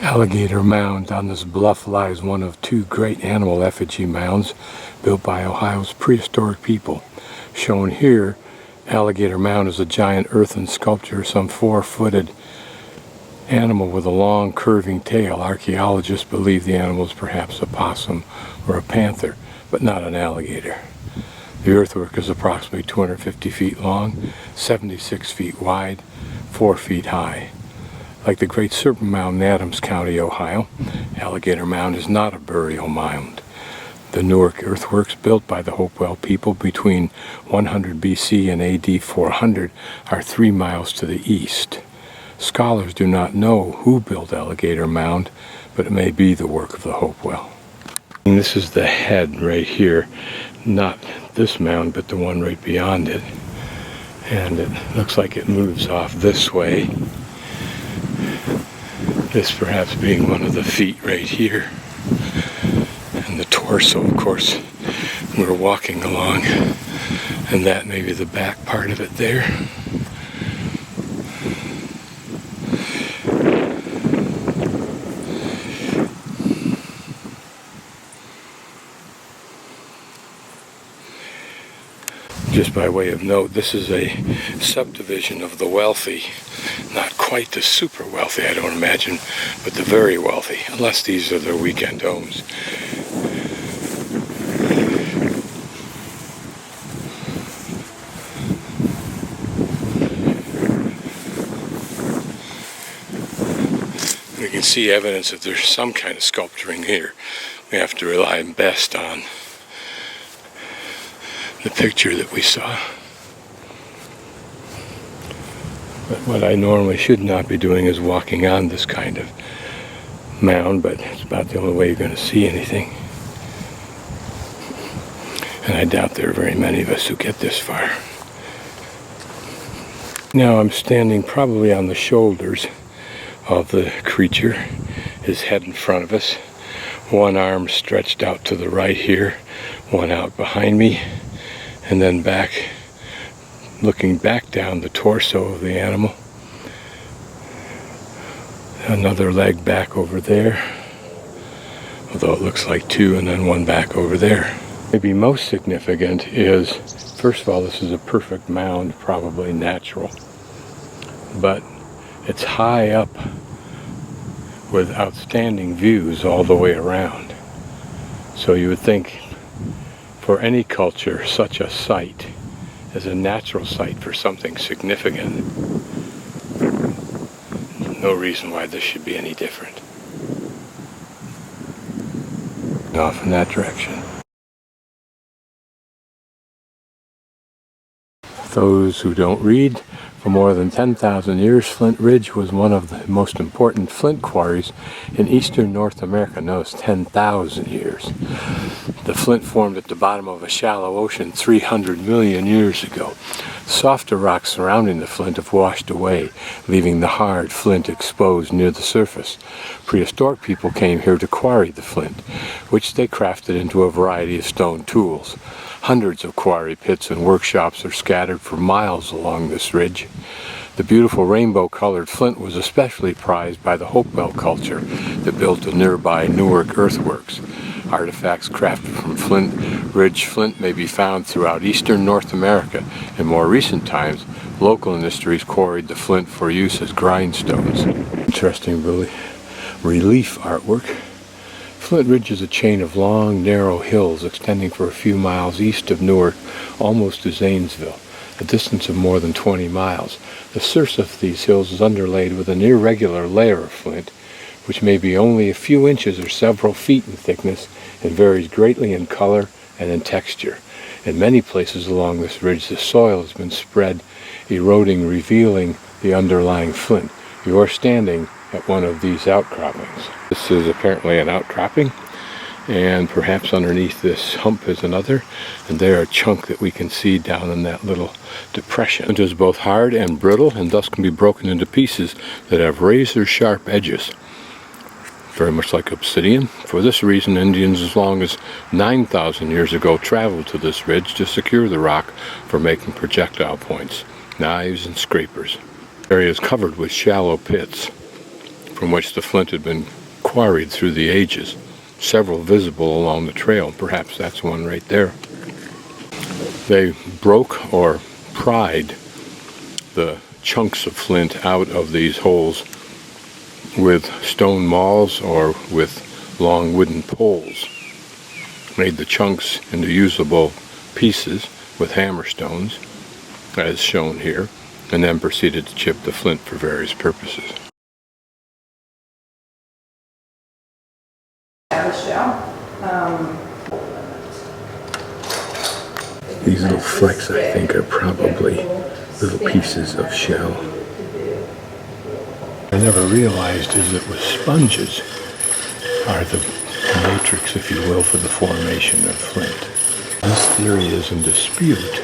Alligator Mound. On this bluff lies one of two great animal effigy mounds built by Ohio's prehistoric people. Shown here, Alligator Mound is a giant earthen sculpture, some 4-footed animal with a long curving tail. Archaeologists believe the animal is perhaps a possum or a panther, but not an alligator. The earthwork is approximately 250 feet long, 76 feet wide, 4 feet high. Like the Great Serpent Mound in Adams County, Ohio, Alligator Mound is not a burial mound. The Newark earthworks built by the Hopewell people between 100 BC and AD 400 are 3 miles to the east. Scholars do not know who built Alligator Mound, but it may be the work of the Hopewell. And this is the head right here, not this mound, but the one right beyond it. And it looks like it moves off this way. This perhaps being one of the feet right here. And the torso, of course, we're walking along. And that may be the back part of it there. Just by way of note, this is a subdivision of the wealthy. Not quite the super wealthy, I don't imagine, but the very wealthy, unless these are their weekend homes. We can see evidence that there's some kind of sculpturing here. We have to rely best on the picture that we saw. But what I normally should not be doing is walking on this kind of mound, but it's about the only way you're going to see anything. And I doubt there are very many of us who get this far. Now I'm standing probably on the shoulders of the creature, his head in front of us, one arm stretched out to the right here, one out behind me, and then back, looking back down the torso of the animal. Another leg back over there, although it looks like two, and then one back over there. Maybe most significant is, first of all, this is a perfect mound, probably natural, but it's high up with outstanding views all the way around. So you would think for any culture, such a site is a natural site for something significant. No reason why this should be any different. Off in that direction. Those who don't read, for more than 10,000 years, Flint Ridge was one of the most important flint quarries in eastern North America. Notice 10,000 years. The flint formed at the bottom of a shallow ocean 300 million years ago. Softer rocks surrounding the flint have washed away, leaving the hard flint exposed near the surface. Prehistoric people came here to quarry the flint, which they crafted into a variety of stone tools. Hundreds of quarry pits and workshops are scattered for miles along this ridge. The beautiful rainbow-colored flint was especially prized by the Hopewell culture that built the nearby Newark earthworks. Artifacts crafted from Flint Ridge flint may be found throughout eastern North America. In more recent times, local industries quarried the flint for use as grindstones. Interesting relief artwork. Flint Ridge is a chain of long, narrow hills extending for a few miles east of Newark, almost to Zanesville, a distance of more than 20 miles. The surface of these hills is underlaid with an irregular layer of flint, which may be only a few inches or several feet in thickness and varies greatly in color and in texture. In many places along this ridge, the soil has been spread, eroding, revealing the underlying flint. You are standing at one of these outcroppings. This is apparently an outcropping, and perhaps underneath this hump is another, and there a chunk that we can see down in that little depression. It is both hard and brittle, and thus can be broken into pieces that have razor-sharp edges. Very much like obsidian. For this reason, Indians as long as 9,000 years ago traveled to this ridge to secure the rock for making projectile points, knives, and scrapers. The area is covered with shallow pits. from which the flint had been quarried through the ages. Several visible along the trail. Perhaps that's one right there. They broke or pried the chunks of flint out of these holes with stone mauls or with long wooden poles. Made the chunks into usable pieces with hammer stones, as shown here, and then proceeded to chip the flint for various purposes. These little flecks, I think, are probably little pieces of shell. I never realized is it was sponges are the matrix, if you will, for the formation of flint. This theory is in dispute.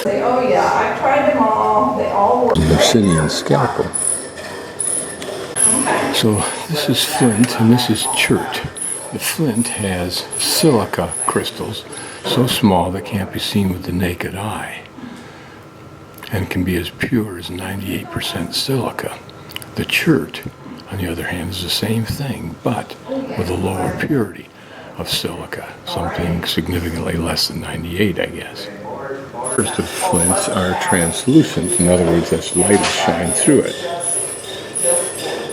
Oh yeah, I've tried them all. They all work. The obsidian scalpel. So this is flint and this is chert. The flint has silica crystals so small they can't be seen with the naked eye and can be as pure as 98% silica. The chert, on the other hand, is the same thing, but with a lower purity of silica, something significantly less than 98, I guess. First of flints are translucent, in other words, as light will shine through it.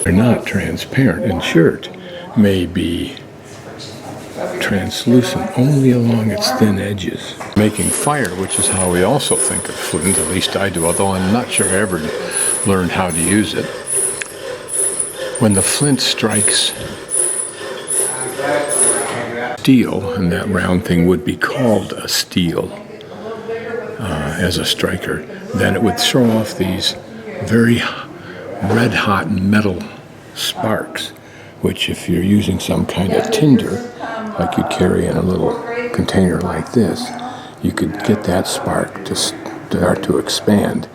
They're not transparent, and chert may be translucent only along its thin edges. Making fire, which is how we also think of flint, at least I do, although I'm not sure I ever learned how to use it. When the flint strikes steel, and that round thing would be called a steel as a striker, then it would throw off these very red-hot metal sparks, which if you're using some kind of tinder, like you'd carry in a little container like this, you could get that spark to start to expand,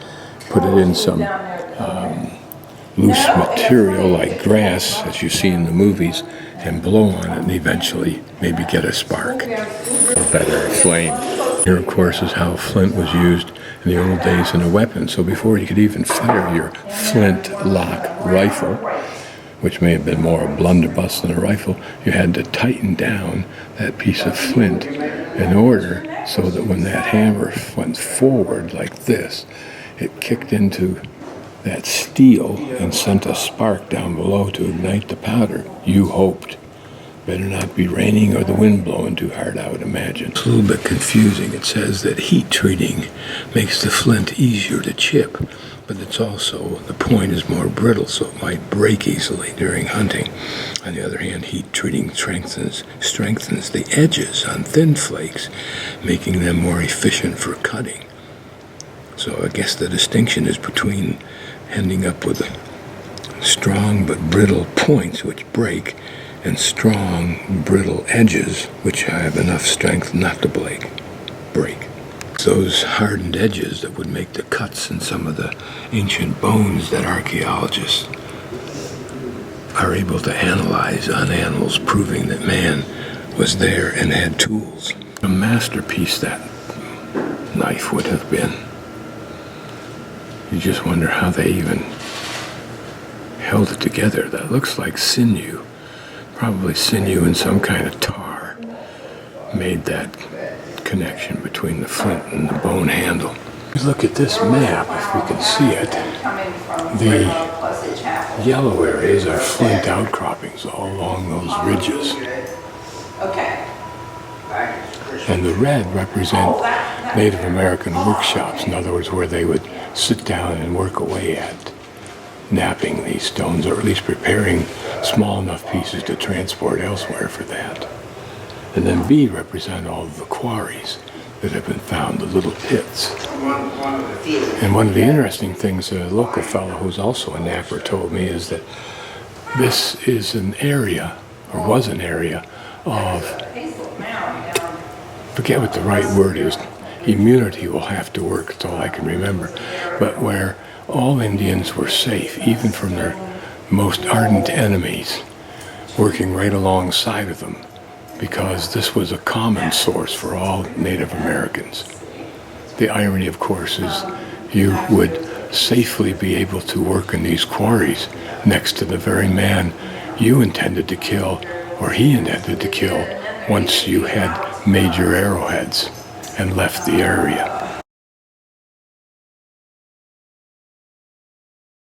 put it in some loose material like grass, as you see in the movies, and blow on it and eventually maybe get a spark, or better, a flame. Here, of course, is how flint was used in the old days in a weapon. So before you could even fire your flint-lock rifle, which may have been more a blunderbuss than a rifle, you had to tighten down that piece of flint in order so that when that hammer went forward like this, it kicked into that steel and sent a spark down below to ignite the powder. You hoped. Better not be raining or the wind blowing too hard, I would imagine. It's a little bit confusing. It says that heat treating makes the flint easier to chip, but it's also, the point is more brittle, so it might break easily during hunting. On the other hand, heat treating strengthens the edges on thin flakes, making them more efficient for cutting. So I guess the distinction is between ending up with strong but brittle points which break, and strong, brittle edges which have enough strength not to break. Those hardened edges that would make the cuts in some of the ancient bones that archaeologists are able to analyze on animals, proving that man was there and had tools. A masterpiece that knife would have been. You just wonder how they even held it together. That looks like sinew. Probably sinew and some kind of tar made that connection between the flint and the bone handle. Look at this map, if we can see it. The yellow areas are flint outcroppings all along those ridges. And the red represent Native American workshops, in other words, where they would sit down and work away at knapping these stones, or at least preparing small enough pieces to transport elsewhere for that. And then B represent all of the quarries that have been found, the little pits. And one of the interesting things a local fellow who's also a knapper told me is that this is an area, or was an area, of, forget what the right word is, immunity will have to work, that's all I can remember, but where all Indians were safe, even from their most ardent enemies, working right alongside of them, because this was a common source for all Native Americans. The irony, of course, is you would safely be able to work in these quarries next to the very man you intended to kill, or he intended to kill, once you had made your arrowheads and left the area.